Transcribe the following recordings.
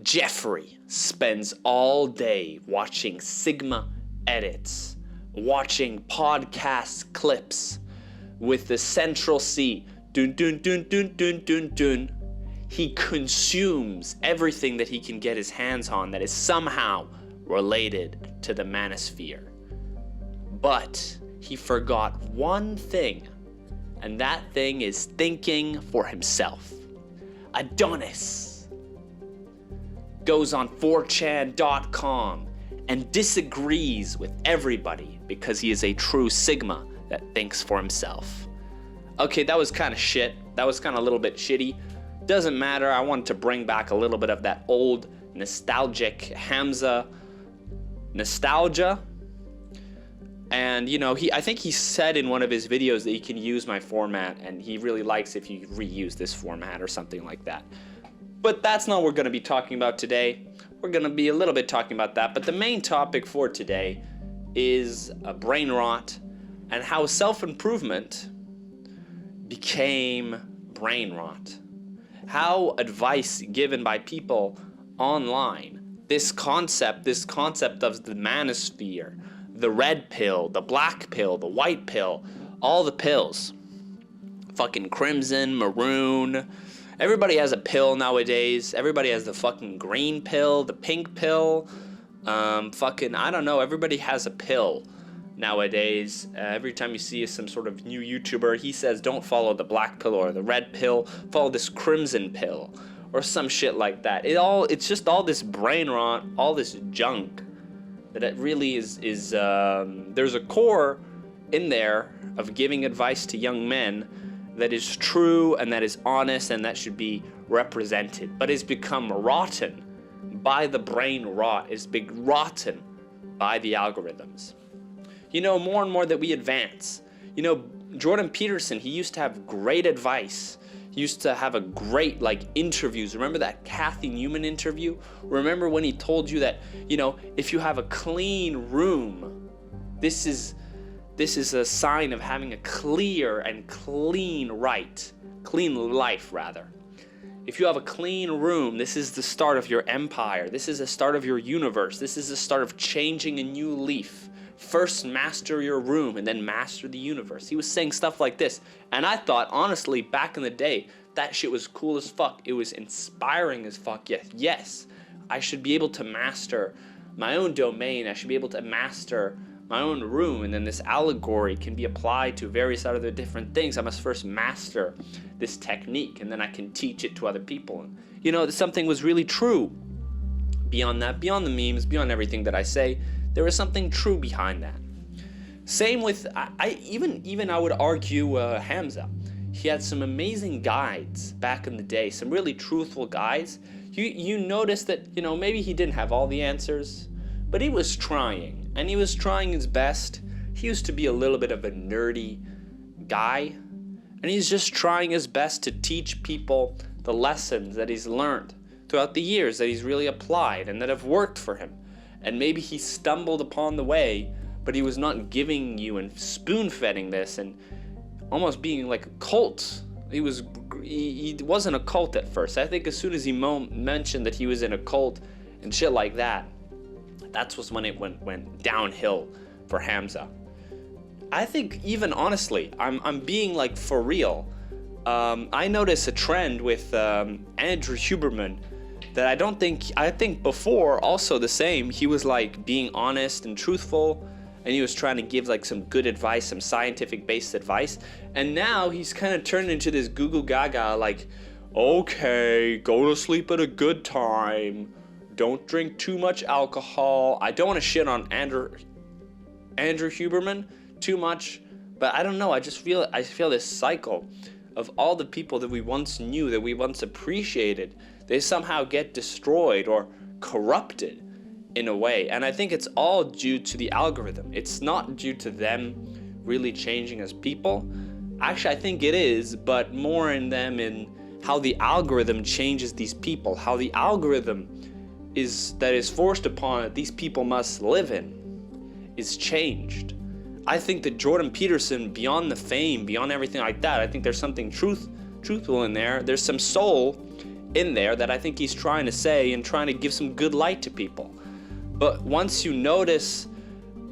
Jeffrey spends all day watching Sigma edits, watching podcast clips with the central C, dun dun dun dun dun dun dun. He consumes everything that he can get his hands on that is somehow related to the manosphere. But he forgot one thing, and that thing is thinking for himself. Adonis goes on 4chan.com and disagrees with everybody because he is a true Sigma that thinks for himself. Okay, that was kind of shit. That was kind of a little bit shitty. Doesn't matter. I wanted to bring back a little bit of that old nostalgic Hamza nostalgia. And you know, I think he said in one of his videos that he can use my format, and he really likes if you reuse this format or something like that. But that's not what we're going to be talking about today. We're going to be a little bit talking about that, but the main topic for today is brain rot and how self-improvement became brain rot. How advice given by people online, this concept of the manosphere, the red pill, the black pill, the white pill, all the pills, fucking crimson, maroon, everybody has a pill nowadays. Everybody has the fucking green pill, the pink pill, I don't know, everybody has a pill nowadays. Every time you see some sort of new YouTuber, he says don't follow the black pill or the red pill, follow this crimson pill or some shit like that. It's just all this brain rot, all this junk that it really is there's a core in there of giving advice to young men that is true and that is honest and that should be represented, but it's become rotten by the brain rot, it's been rotten by the algorithms. You know, more and more that we advance, you know, Jordan Peterson, he used to have great advice. He used to have a great, interviews. Remember that Kathy Newman interview? Remember when he told you that, you know, if you have a clean room, this is a sign of having a clear and clean life rather. If you have a clean room, this is the start of your empire. This is the start of your universe. This is the start of changing a new leaf. First master your room and then master the universe. He was saying stuff like this. And I thought, honestly, back in the day, that shit was cool as fuck. It was inspiring as fuck. Yes, I should be able to master my own domain. I should be able to master my own room, and then this allegory can be applied to various other different things. I must first master this technique, and then I can teach it to other people. And, you know, something was really true. Beyond that, beyond the memes, beyond everything that I say, there was something true behind that. Same with, I would argue Hamza. He had some amazing guides back in the day, some really truthful guides. You notice that, you know, maybe he didn't have all the answers, but he was trying. And he was trying his best. He used to be a little bit of a nerdy guy. And he's just trying his best to teach people the lessons that he's learned throughout the years that he's really applied and that have worked for him. And maybe he stumbled upon the way, but he was not giving you and spoon-feeding this and almost being like a cult. He wasn't a cult at first. I think as soon as he mentioned that he was in a cult and shit like that, that's when it went downhill for Hamza. I think even honestly, I'm being for real. I notice a trend with Andrew Huberman that I think before also the same. He was being honest and truthful, and he was trying to give some good advice, some scientific based advice. And now he's kind of turned into this goo goo gaga okay, go to sleep at a good time. Don't drink too much alcohol. I don't want to shit on Andrew Huberman too much, but I don't know. I feel this cycle of all the people that we once knew, that we once appreciated, they somehow get destroyed or corrupted in a way. And I think it's all due to the algorithm. It's not due to them really changing as people. Actually, I think it is, but more in them, in how the algorithm changes these people, how the algorithm that is forced upon it, these people must live in, is changed. I think that Jordan Peterson, beyond the fame, beyond everything like that, I think there's something truthful in there. There's some soul in there that I think he's trying to say and trying to give some good light to people. But once you notice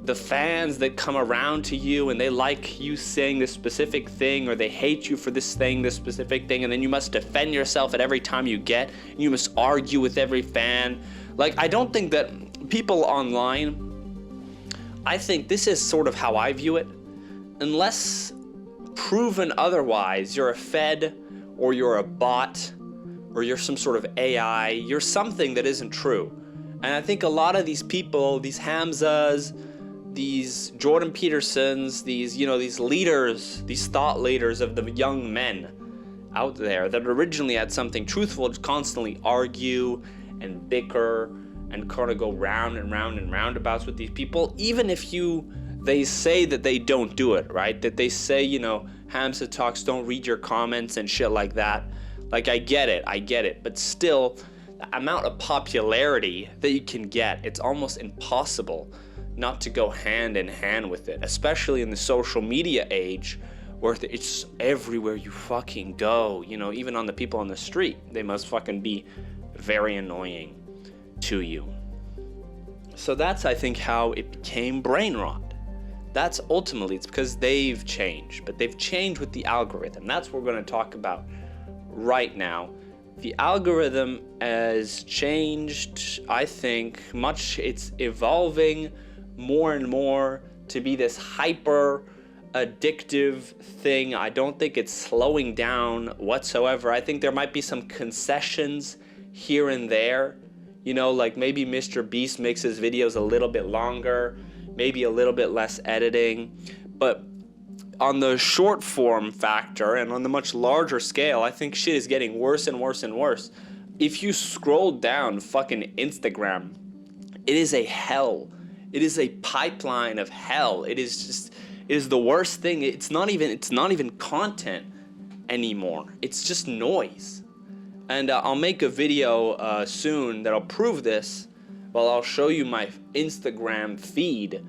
the fans that come around to you and they like you saying this specific thing, or they hate you for this thing, this specific thing, and then you must defend yourself at every time you get, and you must argue with every fan. Like, I don't think that people online, I think this is sort of how I view it. Unless proven otherwise, you're a fed, or you're a bot, or you're some sort of AI, you're something that isn't true. And I think a lot of these people, these Hamzas, these Jordan Petersons, these leaders, these thought leaders of the young men out there that originally had something truthful to constantly argue and bicker and kind of go round and round and roundabouts with these people, even if they say that they don't do it, right? That they say, Hamza talks, don't read your comments and shit like that. Like, I get it, but still, the amount of popularity that you can get, it's almost impossible not to go hand in hand with it, especially in the social media age where it's everywhere you fucking go. Even on the people on the street, they must fucking be very annoying to you. So that's, I think, how it became brain rot. That's ultimately, it's because they've changed, but they've changed with the algorithm. That's what we're going to talk about right now. The algorithm has changed, I think, much. It's evolving more and more to be this hyper addictive thing. I don't think it's slowing down whatsoever. I think there might be some concessions here and there. Like maybe Mr. Beast makes his videos a little bit longer, maybe a little bit less editing. But on the short form factor and on the much larger scale, I think shit is getting worse and worse and worse. If you scroll down fucking Instagram, it is a hell. It is a pipeline of hell. It is the worst thing. It's not even content anymore. It's just noise. And I'll make a video soon that'll prove this. Well, I'll show you my Instagram feed,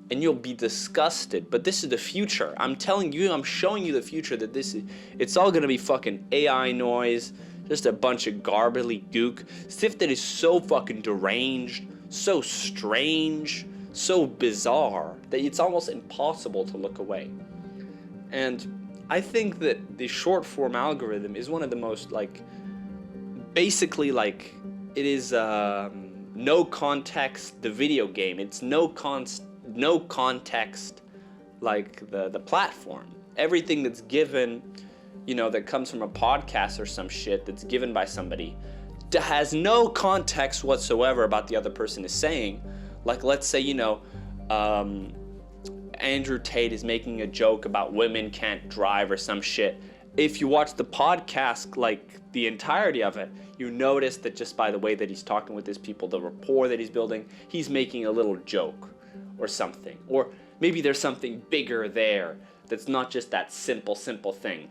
and you'll be disgusted. But this is the future. I'm telling you, I'm showing you the future, that it's all gonna be fucking AI noise, just a bunch of garbly gook, stuff that is so fucking deranged, so strange, so bizarre that it's almost impossible to look away. And I think that the short form algorithm is one of the most, basically, it is no context, the video game. It's no context like the platform. Everything that's given, that comes from a podcast or some shit that's given by somebody, has no context whatsoever about the other person is saying. Like, let's say, Andrew Tate is making a joke about women can't drive or some shit. If you watch the podcast, the entirety of it, you notice that just by the way that he's talking with his people, the rapport that he's building, he's making a little joke or something. Or maybe there's something bigger there that's not just that simple thing.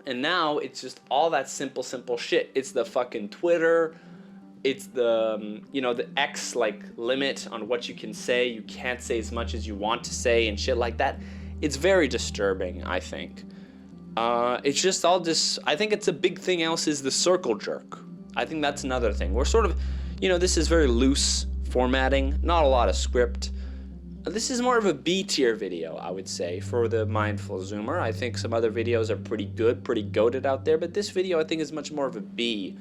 And now it's just all that simple shit. It's the fucking Twitter. It's the, the X limit on what you can say. You can't say as much as you want to say and shit like that. It's very disturbing, I think. It's just all this, I think it's a big thing else is the circle jerk. I think that's another thing. We're sort of, this is very loose formatting, not a lot of script. This is more of a B tier video, I would say, for the Mindful Zoomer. I think some other videos are pretty good, pretty goated out there, but this video I think is much more of a B,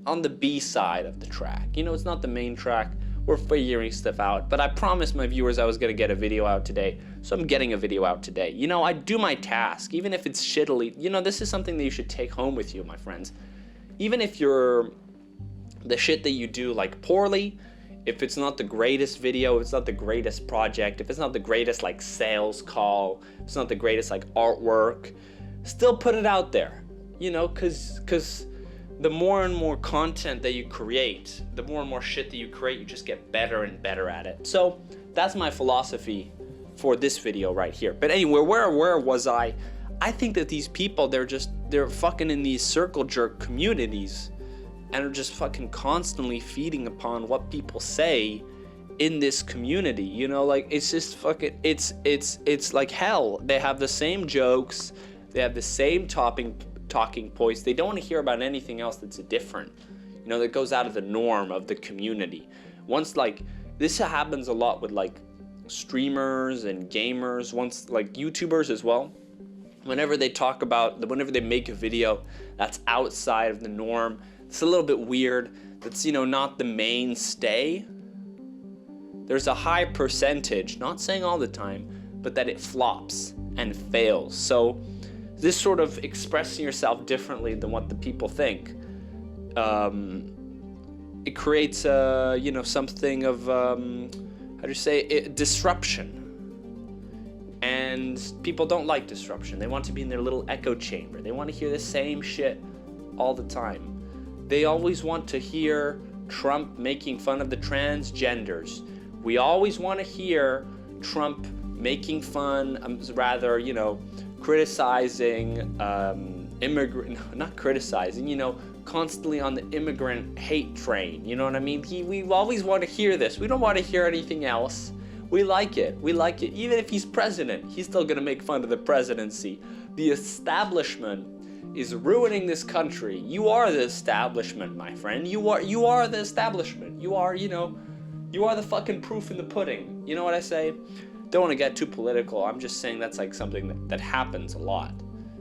on the B side of the track. It's not the main track. We're figuring stuff out, but I promised my viewers I was gonna get a video out today, so I'm getting a video out today. I do my task, even if it's shittily. This is something that you should take home with you, my friends. Even if the shit that you do poorly, if it's not the greatest video, if it's not the greatest project, if it's not the greatest sales call, if it's not the greatest artwork, still put it out there, cause the more and more content that you create, the more and more shit that you create, you just get better and better at it. So that's my philosophy for this video right here. But anyway, where was I? I think that these people, they're fucking in these circle jerk communities and are just fucking constantly feeding upon what people say in this community. It's just fucking, it's like hell. They have the same jokes, they have the same talking points. They don't want to hear about anything else that's different, you know, that goes out of the norm of the community. Once, like, this happens a lot with, like, streamers and gamers, once, like, YouTubers as well. Whenever they make a video that's outside of the norm, it's a little bit weird, that's, you know, not the mainstay, there's a high percentage, not saying all the time, but that it flops and fails. So this sort of expressing yourself differently than what the people think, it creates you know, something of disruption. And people don't like disruption. They want to be in their little echo chamber. They want to hear the same shit all the time. They always want to hear Trump making fun of the transgenders. We always want to hear Trump making fun, you know, criticizing not criticizing, you know, constantly on the immigrant hate train. You know what I mean? We always want to hear this. We don't want to hear anything else. We like it. We like it. Even if he's president, he's still going to make fun of the presidency. The establishment is ruining this country. You are the establishment, my friend. You are the establishment. You are, you know, you are the fucking proof in the pudding. You know what I say? Don't want to get too political. I'm just saying that's like something that happens a lot.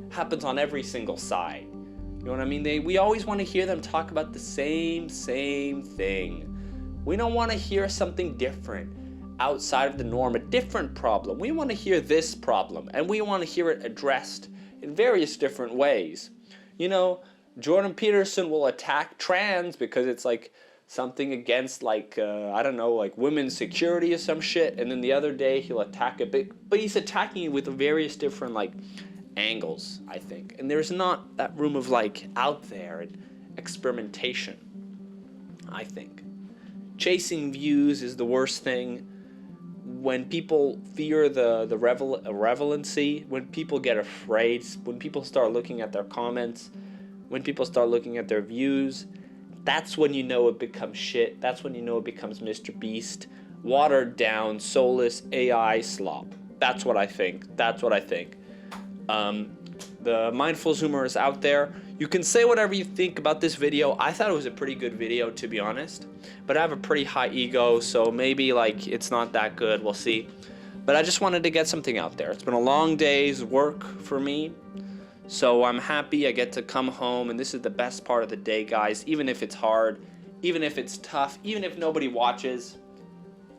Happens on every single side. You know what I mean? We always want to hear them talk about the same thing. We don't want to hear something different, outside of the norm, a different problem. We want to hear this problem, and we want to hear it addressed in various different ways. You know, Jordan Peterson will attack trans because it's like something against, like, I don't know, like women's security or some shit, and then the other day he'll attack it, but he's attacking it with various different, like, angles, I think. And there's not that room of, like, out there and experimentation, I think. Chasing views is the worst thing. When people fear the relevancy, when people get afraid, when people start looking at their comments, when people start looking at their views, that's when you know it becomes shit. That's when you know it becomes Mr. Beast, watered down, soulless AI slop. That's what I think. That's what I think. The Mindful Zoomer is out there. You can say whatever you think about this video. I thought it was a pretty good video, to be honest. But I have a pretty high ego, so maybe, like, it's not that good. We'll see. But I just wanted to get something out there. It's been a long day's work for me. So I'm happy I get to come home, and this is the best part of the day, guys. Even if it's hard, even if it's tough, even if nobody watches,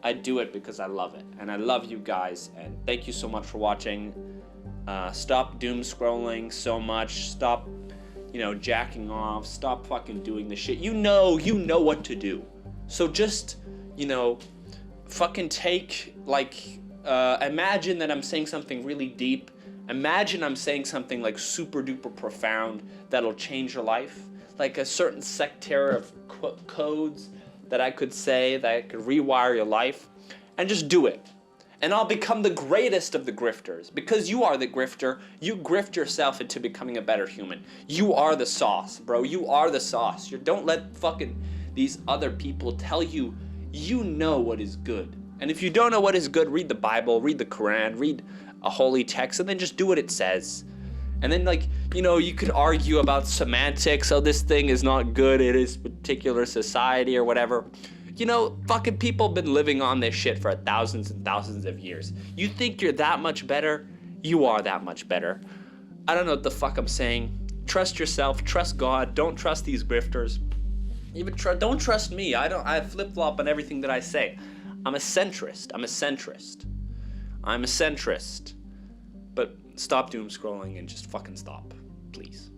I do it because I love it. And I love you guys, and thank you so much for watching. Stop doom scrolling so much. Stop, you know, jacking off. Stop fucking doing the shit. You know what to do. So just, you know, fucking take, like, imagine that I'm saying something really deep. Imagine I'm saying something like super duper profound that'll change your life. Like a certain sectarian of codes that I could say that could rewire your life. And just do it. And I'll become the greatest of the grifters. Because you are the grifter, you grift yourself into becoming a better human. You are the sauce, bro. You are the sauce. Don't let fucking these other people tell you, you know what is good. And if you don't know what is good, read the Bible, read the Quran, read a holy text, and then just do what it says. And then, like, you know, you could argue about semantics. Oh, this thing is not good in this particular society or whatever. You know, fucking people have been living on this shit for thousands and thousands of years. You think you're that much better? You are that much better. I don't know what the fuck I'm saying. Trust yourself, trust God, don't trust these grifters. Even don't trust me. I flip-flop on everything that I say. I'm a centrist. But stop doom scrolling and just fucking stop, please.